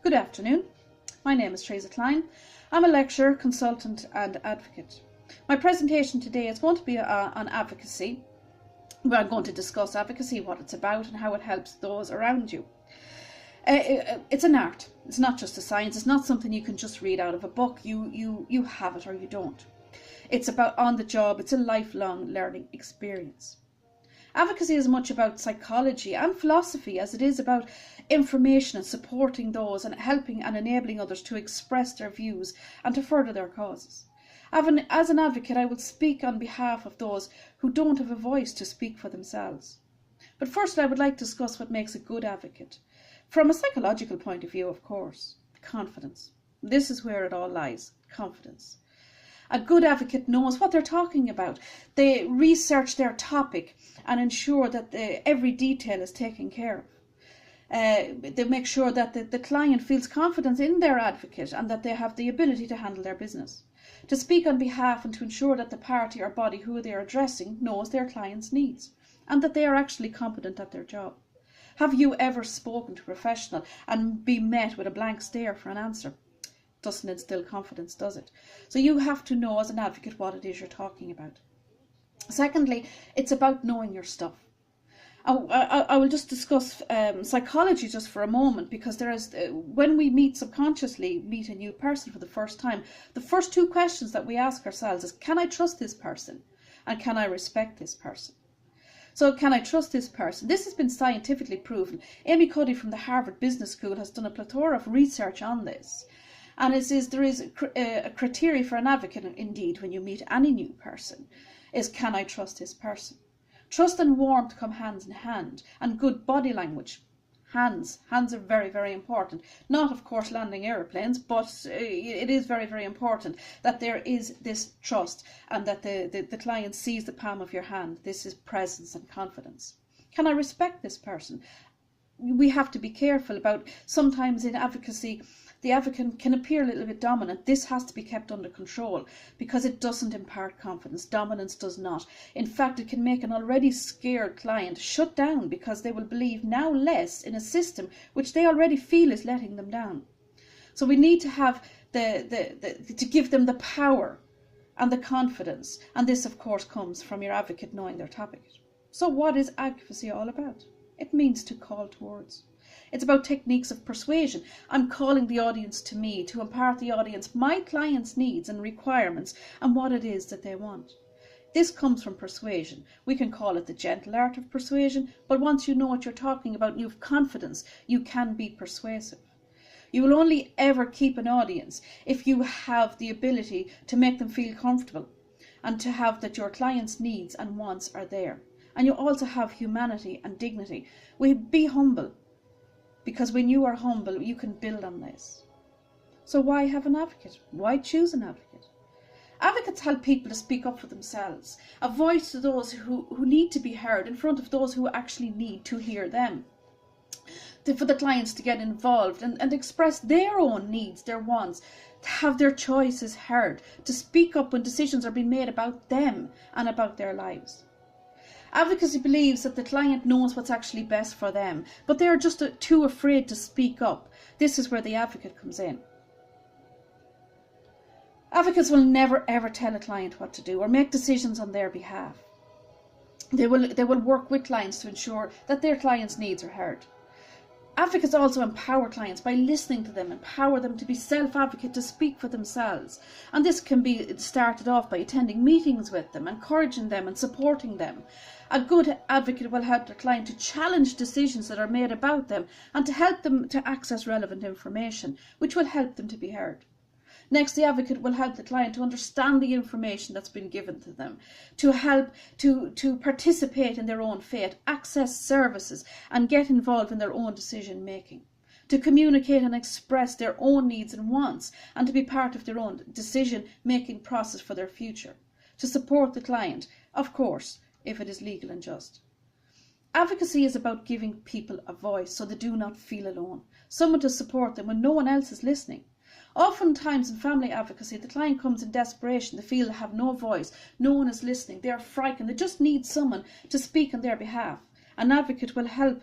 Good afternoon. My name is Teresa Clyne. I'm a lecturer, consultant and advocate. My presentation today is going to be on advocacy. I'm going to discuss advocacy, what it's about and how it helps those around you. It's an art. It's not just a science. It's not something you can just read out of a book. You have it or you don't. It's about on the job. It's a lifelong learning experience. Advocacy is much about psychology and philosophy as it is about information and supporting those and helping and enabling others to express their views and to further their causes. As an advocate, I will speak on behalf of those who don't have a voice to speak for themselves. But first, I would like to discuss what makes a good advocate. From a psychological point of view, of course, confidence. This is where it all lies, confidence. A good advocate knows what they're talking about. They research their topic and ensure that every detail is taken care of. They make sure that the client feels confidence in their advocate and that they have the ability to handle their business, to speak on behalf and to ensure that the party or body who they are addressing knows their client's needs and that they are actually competent at their job. Have you ever spoken to a professional and been met with a blank stare for an answer? Doesn't instill confidence, does it? So you have to know as an advocate what it is you're talking about. Secondly, it's about knowing your stuff. I will just discuss psychology just for a moment, because there is when we subconsciously meet a new person for the first time, the first two questions that we ask ourselves is, can I trust this person? And can I respect this person? So can I trust this person? This has been scientifically proven. Amy Cuddy from the Harvard Business School has done a plethora of research on this. And there is a criteria for an advocate, indeed, when you meet any new person, is can I trust this person? Trust and warmth come hand in hand, and good body language. Hands are very, very important. Not, of course, landing aeroplanes, but it is very, very important that there is this trust and that the client sees the palm of your hand. This is presence and confidence. Can I respect this person? We have to be careful about, sometimes in advocacy, the advocate can appear a little bit dominant. This has to be kept under control because it doesn't impart confidence. Dominance does not. In fact, it can make an already scared client shut down because they will believe now less in a system which they already feel is letting them down. So we need to have to give them the power and the confidence. And this, of course, comes from your advocate knowing their topic. So what is advocacy all about? It means to call towards. It's about techniques of persuasion. I'm calling the audience to me to impart the audience my client's needs and requirements and what it is that they want. This comes from persuasion. We can call it the gentle art of persuasion, but once you know what you're talking about and you have confidence, you can be persuasive. You will only ever keep an audience if you have the ability to make them feel comfortable and to have that your client's needs and wants are there. And you also have humanity and dignity. Be humble. Because when you are humble, you can build on this. So why have an advocate? Why choose an advocate? Advocates help people to speak up for themselves, a voice to those who need to be heard in front of those who actually need to hear them. For the clients to get involved and express their own needs, their wants, to have their choices heard, to speak up when decisions are being made about them and about their lives. Advocacy believes that the client knows what's actually best for them, but they are just too afraid to speak up. This is where the advocate comes in. Advocates will never ever tell a client what to do or make decisions on their behalf. They will work with clients to ensure that their clients' needs are heard. Advocates also empower clients by listening to them, empower them to be self-advocate, to speak for themselves. And this can be started off by attending meetings with them, encouraging them and supporting them. A good advocate will help their client to challenge decisions that are made about them and to help them to access relevant information, which will help them to be heard. Next, the advocate will help the client to understand the information that's been given to them, to help to participate in their own fate, access services and get involved in their own decision making, to communicate and express their own needs and wants and to be part of their own decision making process for their future, to support the client, of course, if it is legal and just. Advocacy is about giving people a voice so they do not feel alone, someone to support them when no one else is listening. Oftentimes in family advocacy, the client comes in desperation. They feel they have no voice, no one is listening, they are frightened, they just need someone to speak on their behalf. An advocate will help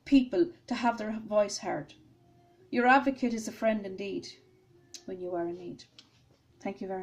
people to have their voice heard. Your advocate is a friend indeed when you are in need. Thank you very much.